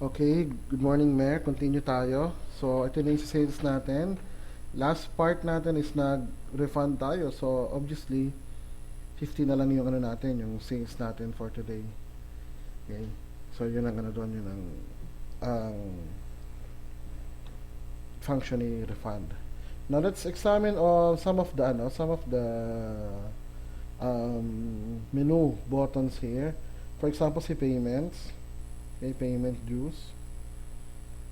Okay, good morning, Mayor. Continue tayo. So, ito na yung sales natin. Last part natin is nag-refund tayo. So, obviously, 50 na lang yung ano natin, yung sales natin for today. Okay. So, yun ang ano doon, yun ang function ni refund. Now, let's examine some of the menu buttons here. For example, si payments. Okay, payment dues.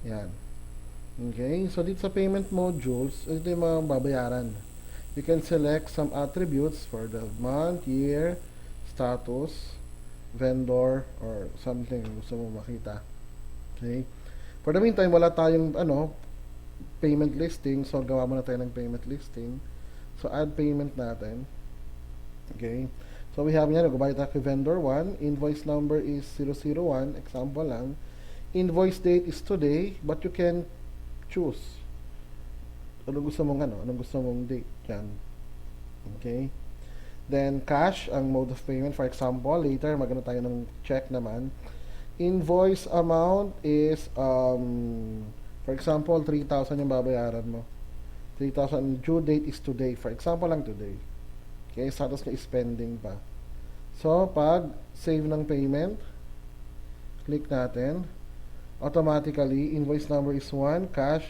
Yan. Okay, so dito sa payment modules, ito yung mga babayaran. You can select some attributes for the month, year, status, vendor, or something gusto mo makita. Okay. For the meantime, wala tayong payment listing. So, gawa muna tayo ng payment listing. So, add payment natin. Okay. So, we have yan. Nagbabayad tayo kay vendor 1. Invoice number is 001. Example lang. Invoice date is today, but you can choose. Anong gusto mong date? Yan. Okay. Then, cash, ang mode of payment. For example, later, magano tayo ng check naman. Invoice amount is, for example, 3,000 yung babayaran mo. 3,000. Due date is today. For example lang today. Okay, status niya is pending pa. So, pag save ng payment, click natin. Automatically, invoice number is 1, cash,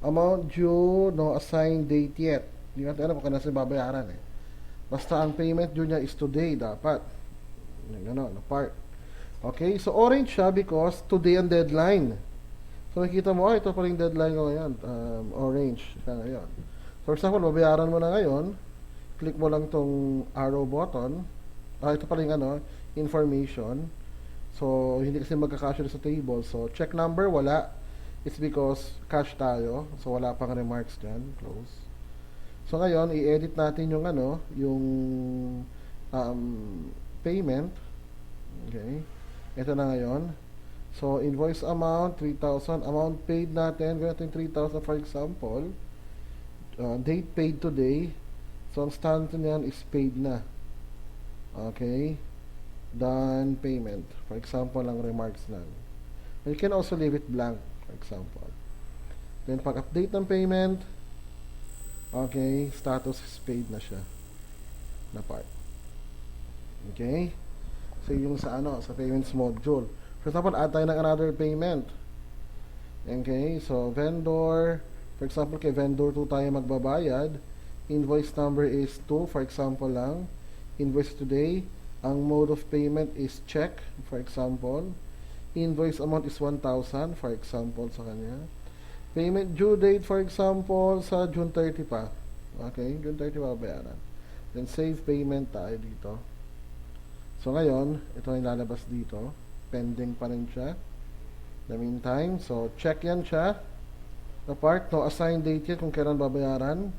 amount due, no assigned date yet. Hindi natin alam kung kailan siya babayaran eh. Basta ang payment due niya is today, dapat. Gano'n, na part. Okay, so orange siya because today ang deadline. So nakikita mo, ito pa rin deadline ko ngayon. Orange siya ngayon. For example, babayaran mo na ngayon, click mo lang tong arrow button. Ito pa rin information. So, hindi kasi magka-cash sa table. So, check number, wala. It's because cash tayo. So, wala pang remarks dyan. Close. So, ngayon, i-edit natin yung yung payment. Okay. Ito na ngayon. So, invoice amount, 3,000. Amount paid natin, ganito yung 3,000 for example. Date paid today. So, ang standard niyan is paid na. Okay. Done payment. For example, lang remarks lang. You can also leave it blank, for example. Then, pag-update ng payment, okay, status is paid na siya. Na part. Okay? So, yung sa sa payments module. For example, add tayo ng another payment. Okay, so vendor, for example, kay vendor 2 tayo magbabayad. Invoice number is 2, for example lang. Invoice today. Ang mode of payment is check, for example. Invoice amount is 1,000, for example, sa kanya. Payment due date, for example, sa June 30 pa. Okay, June 30 pa bayaran. Then, save payment tayo dito. So, ngayon, ito yung lalabas dito. Pending pa rin siya. The meantime, so, check yan siya. The part, no assigned date yet kung kailan babayaran.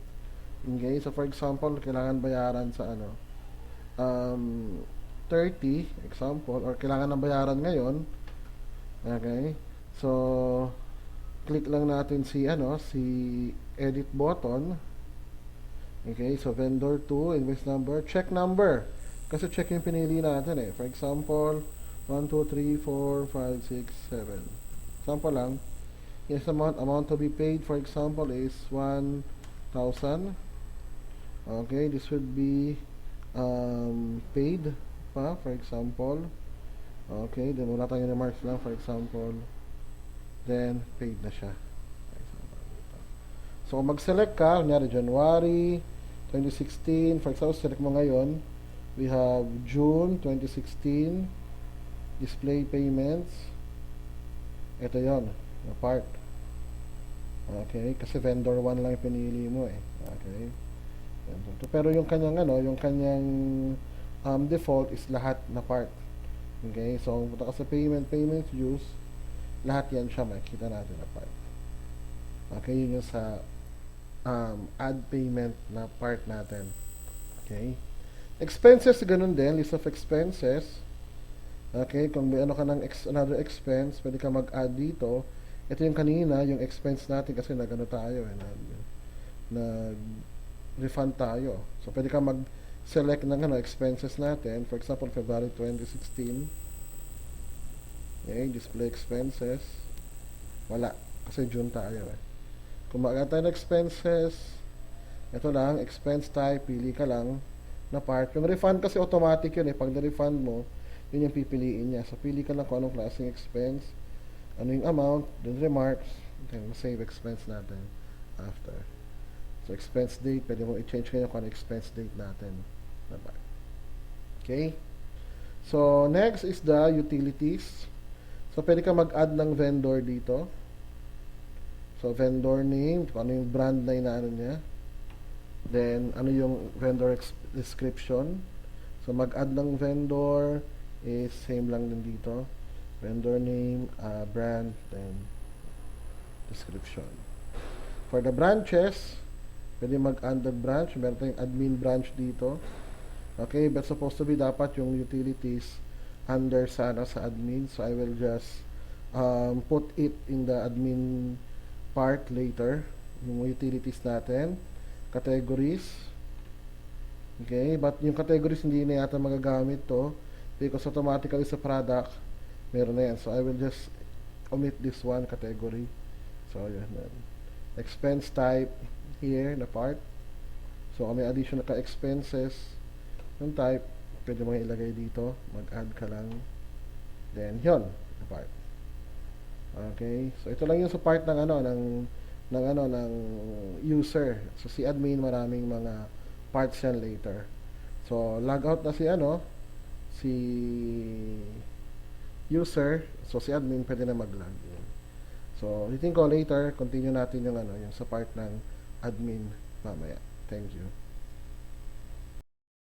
Okay, so for example, kailangan bayaran sa 30, example, or kailangan ng bayaran ngayon. Okay, so click lang natin si edit button. Okay, so vendor 2, invoice number, check number. Kasi check yung pinili natin eh. For example, 1, 2, 3, 4, 5, 6, 7. Example lang. Yes, amount to be paid, for example, is 1,000. Okay, this would be paid pa, for example. Okay, then wala tayong remarks lang, for example. Then, paid na siya. So, mag-select ka, kunyari January 2016, for example, select mo ngayon, we have June 2016, display payments. Ito yon, na part. Okay, kasi vendor 1 lang yung pinili mo eh. Okay. Pero yung kanyang default is lahat na part. Okay, so punta ka sa payment views, lahat yan siya makikita natin na part. Okay, yun yung sa add payment na part natin. Okay, expenses, ganun din, list of expenses. Okay, kung may ka ng another expense, pwede ka mag-add dito. Ito yung kanina, yung expense natin kasi tayo refund tayo. So, pwede ka mag-select ng expenses natin. For example, February 2016. Okay, display expenses. Wala. Kasi June tayo eh. Kung magkano tayo ng expenses, ito lang, expense type, pili ka lang na part. Yung refund kasi automatic yun eh. Pag na-refund mo, yun yung pipiliin niya. So, pili ka lang kung anong klaseng expense, ano yung amount, then remarks, then save expense natin after. So, expense date, pwede mo i-change kayo kung ano expense date natin. Diba? Okay? So, next is the utilities. So, pwede ka mag-add ng vendor dito. So, vendor name, kung ano yung brand na inaano niya. Then, ano yung vendor description. So, mag-add ng vendor is same lang din dito. Vendor name, brand, then description. For the branches, pwede mag-add ng branch. Meron tayong admin branch dito. Okay, but supposed to be dapat yung utilities under sana sa admin. So, I will just put it in the admin part later. Yung utilities natin. Categories. Okay, but yung categories hindi na yata magagamit to because automatically sa product, meron na yan. So, I will just omit this one category. So, yun. Expense type here na part. So, kung may additional ka expenses, yung type, pwede mo ilagay dito. Mag-add ka lang. Then, yun. Na part. Okay. So, ito lang yung sa part ng ng user. So, si admin, maraming mga parts yan later. So, log out na si user. So, si admin, pwede na mag-log in. So, ulitin ko later, continue natin yung yung sa part ng admin mamaya. Thank you.